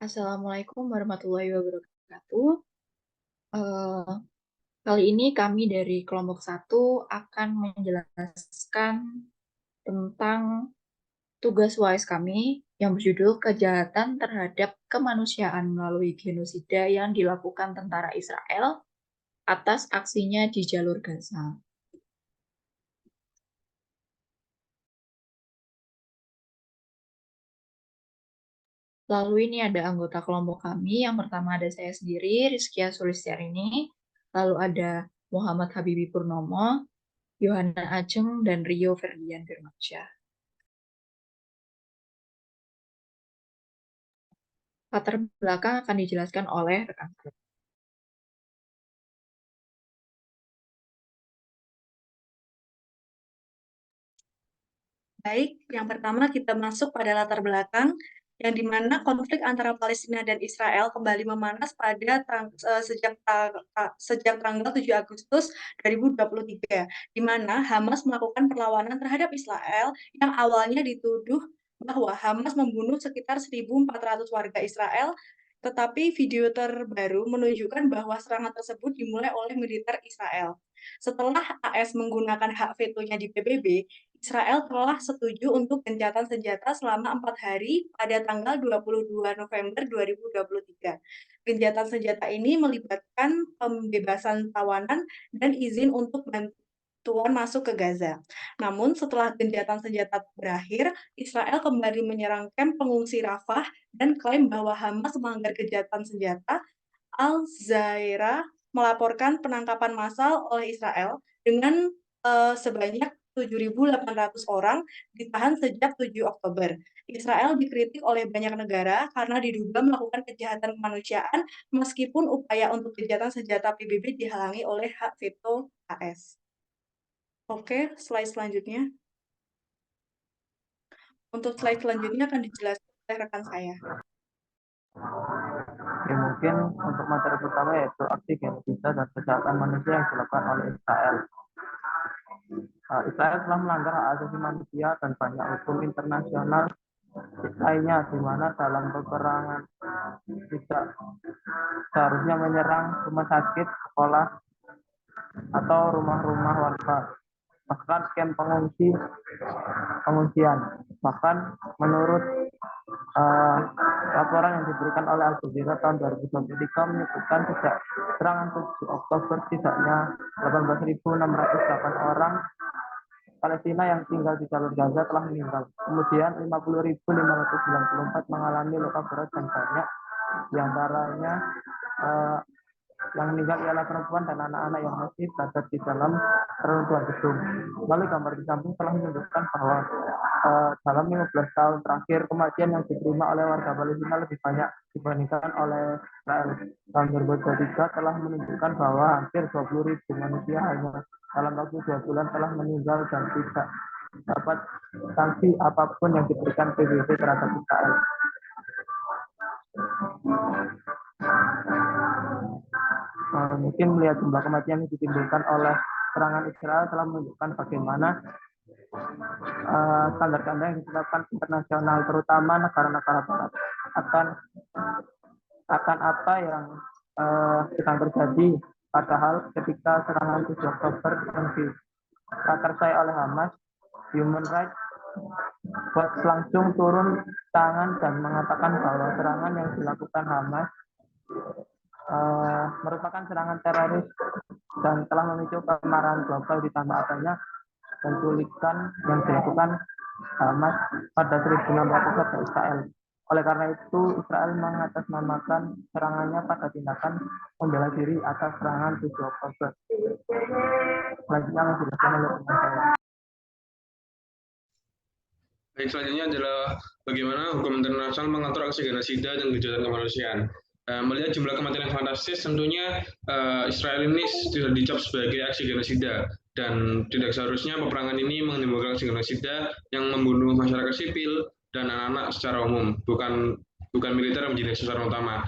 Assalamualaikum warahmatullahi wabarakatuh. Eh, Kali ini kami dari kelompok satu akan menjelaskan tentang tugas UAS kami yang berjudul Kejahatan Terhadap Kemanusiaan melalui Genosida yang dilakukan tentara Israel atas aksinya di jalur Gaza. Lalu ini ada anggota kelompok kami. Yang pertama ada saya sendiri, Rizkia Sulistiarini. Lalu ada Muhammad Habibi Purnomo, Yohana Ajeng, dan Rio Ferdian Firmansyah. Latar belakang akan dijelaskan oleh rekan saya. Baik, yang pertama kita masuk pada latar belakang yang dimana konflik antara Palestina dan Israel kembali memanas sejak tanggal 7 Agustus 2023, di mana Hamas melakukan perlawanan terhadap Israel yang awalnya dituduh bahwa Hamas membunuh sekitar 1.400 warga Israel, tetapi video terbaru menunjukkan bahwa serangan tersebut dimulai oleh militer Israel. Setelah AS menggunakan hak vetonya di PBB, Israel telah setuju untuk gencatan senjata selama 4 hari pada tanggal 22 November 2023. Gencatan senjata ini melibatkan pembebasan tawanan dan izin untuk bantuan masuk ke Gaza. Namun setelah gencatan senjata berakhir, Israel kembali menyerang kamp pengungsi Rafah dan klaim bahwa Hamas melanggar gencatan senjata. Al Jazeera melaporkan penangkapan massal oleh Israel dengan sebanyak 7.800 orang ditahan sejak 7 Oktober. Israel dikritik oleh banyak negara karena diduga melakukan kejahatan kemanusiaan meskipun upaya untuk gencatan senjata PBB dihalangi oleh hak veto AS. Oke, slide selanjutnya. Untuk slide selanjutnya akan dijelaskan oleh rekan saya. Ya, mungkin untuk materi pertama yaitu aksi genosida dan kejahatan manusia yang dilakukan oleh Israel. Israel telah melanggar hak asasi manusia dan banyak hukum internasional lainnya, di mana dalam peperangan tidak seharusnya menyerang rumah sakit, sekolah, atau rumah-rumah warga, bahkan kamp pengungsian. Bahkan menurut laporan yang diberikan oleh Al Jazeera tahun 2023 menyebutkan sejak serangan 7 Oktober setidaknya 18.608 orang Palestina yang tinggal di jalur Gaza telah meninggal. Kemudian 50.594 mengalami luka berat dan banyak diantaranya yang meninggal ialah perempuan dan anak-anak yang masih berada di dalam reruntuhan gedung. Lalu gambar di samping telah menunjukkan bahwa dalam 15 tahun terakhir kematian yang diterima oleh warga Palestina lebih banyak dibandingkan oleh Israel. Tahun 2023 telah menunjukkan bahwa hampir 20.000 manusia hanya dalam waktu 2 bulan telah meninggal dan tidak dapat sanksi apapun yang diberikan PBB terhadap Israel. Mungkin melihat jumlah kematian yang ditimbulkan oleh serangan Israel telah menunjukkan bagaimana standar-standar yang ditetapkan internasional, terutama negara-negara barat, akan apa yang sedang terjadi. Padahal ketika serangan 7 Oktober yang diprakarsai oleh Hamas, Human Rights Watch langsung turun tangan dan mengatakan bahwa serangan yang dilakukan Hamas merupakan serangan teroris dan telah memicu kemarahan global ditambah adanya penculikan yang dilakukan Hamas pada 1.600 warga Israel. Oleh karena itu, Israel mengatasnamakan serangannya pada tindakan membela diri atas serangan 7 Oktober. Selanjutnya akan dijelaskan oleh teman saya. Baik, selanjutnya adalah bagaimana hukum internasional mengatur aksi genosida dan kejahatan kemanusiaan. Melihat jumlah kematian yang fantastis, tentunya Israel ini sudah dicap sebagai aksi genosida dan tidak seharusnya peperangan ini menimbulkan aksi genosida yang membunuh masyarakat sipil dan anak-anak secara umum, bukan militer yang menjadi sasaran utama.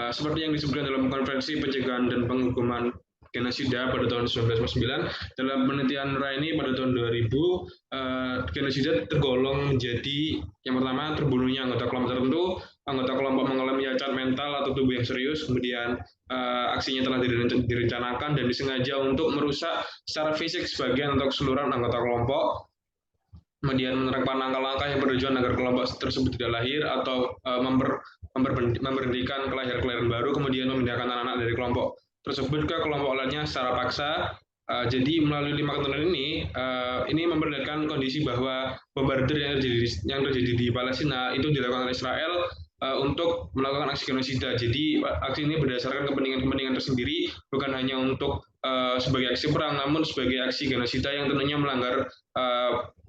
Seperti yang disebutkan dalam konferensi pencegahan dan penghukuman genosida pada tahun 1949, dalam penelitian Raini pada tahun 2000, genosida tergolong menjadi yang pertama terbunuhnya anggota kelompok tertentu, anggota kelompok mengalami cacat mental atau tubuh yang serius, kemudian aksinya telah direncanakan dan disengaja untuk merusak secara fisik sebagian atau keseluruhan anggota kelompok, kemudian menerapkan langkah-langkah yang bertujuan agar kelompok tersebut tidak lahir atau memberhentikan kelahiran baru, kemudian memindahkan anak-anak dari kelompok tersebut ke kelompok lainnya secara paksa. Jadi melalui 5 ketentuan ini memperlihatkan kondisi bahwa bombardir yang terjadi di Palestina itu dilakukan oleh Israel untuk melakukan aksi genosida. Jadi aksi ini berdasarkan kepentingan tersendiri, bukan hanya untuk sebagai aksi perang, namun sebagai aksi genosida yang tentunya melanggar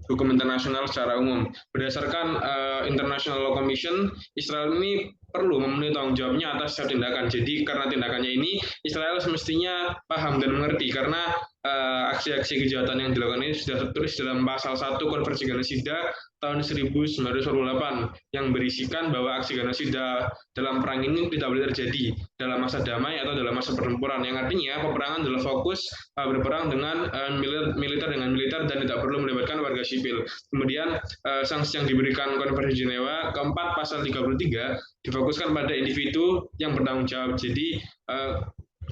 hukum internasional secara umum. Berdasarkan International Law Commission, Israel ini perlu memenuhi tanggung jawabnya atas setiap tindakan. Jadi karena tindakannya ini, Israel semestinya paham dan mengerti karena aksi-aksi kejahatan yang dilakukan ini sudah tertulis dalam pasal 1 Konvensi Genosida tahun 1948 yang berisikan bahwa aksi genosida dalam perang ini tidak boleh terjadi dalam masa damai atau dalam masa pertempuran, yang artinya peperangan adalah fokus berperang dengan militer dan tidak perlu melibatkan warga sipil. Kemudian sanksi yang diberikan Konvensi Jenewa keempat pasal 33 difokuskan pada individu yang bertanggung jawab. Jadi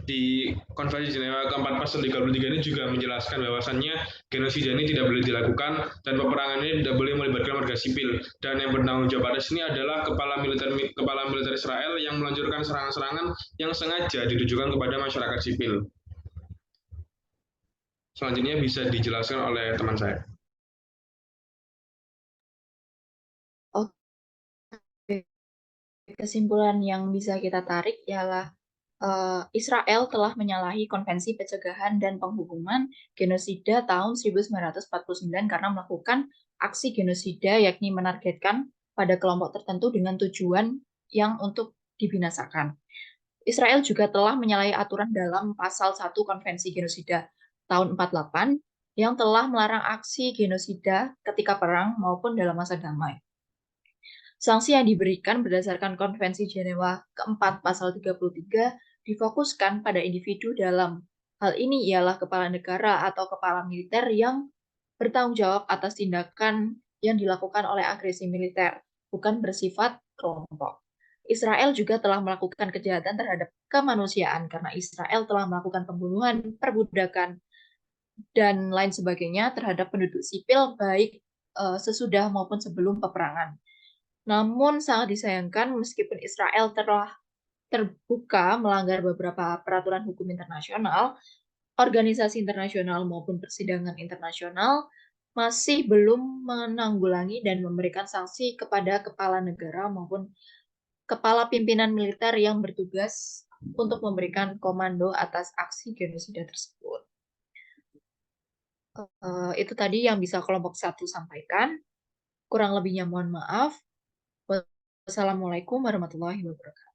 di Konvensi Jenewa keempat pasal 33 ini juga menjelaskan bahwasannya genosida ini tidak boleh dilakukan dan peperangan ini tidak boleh melibatkan warga sipil, dan yang bertanggung jawab atas ini adalah kepala militer Israel yang meluncurkan serangan-serangan yang sengaja ditujukan kepada masyarakat sipil. Selanjutnya bisa dijelaskan oleh teman saya. Oke, kesimpulan yang bisa kita tarik ialah Israel telah menyalahi Konvensi Pencegahan dan Penghukuman Genosida tahun 1949 karena melakukan aksi genosida, yakni menargetkan pada kelompok tertentu dengan tujuan yang untuk dibinasakan. Israel juga telah menyalahi aturan dalam pasal 1 Konvensi Genosida tahun 48 yang telah melarang aksi genosida ketika perang maupun dalam masa damai. Sanksi yang diberikan berdasarkan Konvensi Jenewa keempat pasal 33 difokuskan pada individu. Dalam hal ini ialah kepala negara atau kepala militer yang bertanggung jawab atas tindakan yang dilakukan oleh agresi militer, bukan bersifat kelompok. Israel juga telah melakukan kejahatan terhadap kemanusiaan karena Israel telah melakukan pembunuhan, perbudakan, dan lain sebagainya terhadap penduduk sipil baik sesudah maupun sebelum peperangan. Namun sangat disayangkan meskipun Israel telah terbuka melanggar beberapa peraturan hukum internasional, organisasi internasional maupun persidangan internasional masih belum menanggulangi dan memberikan sanksi kepada kepala negara maupun kepala pimpinan militer yang bertugas untuk memberikan komando atas aksi genosida tersebut. Itu tadi yang bisa kelompok 1 sampaikan. Kurang lebihnya mohon maaf. Wassalamualaikum warahmatullahi wabarakatuh.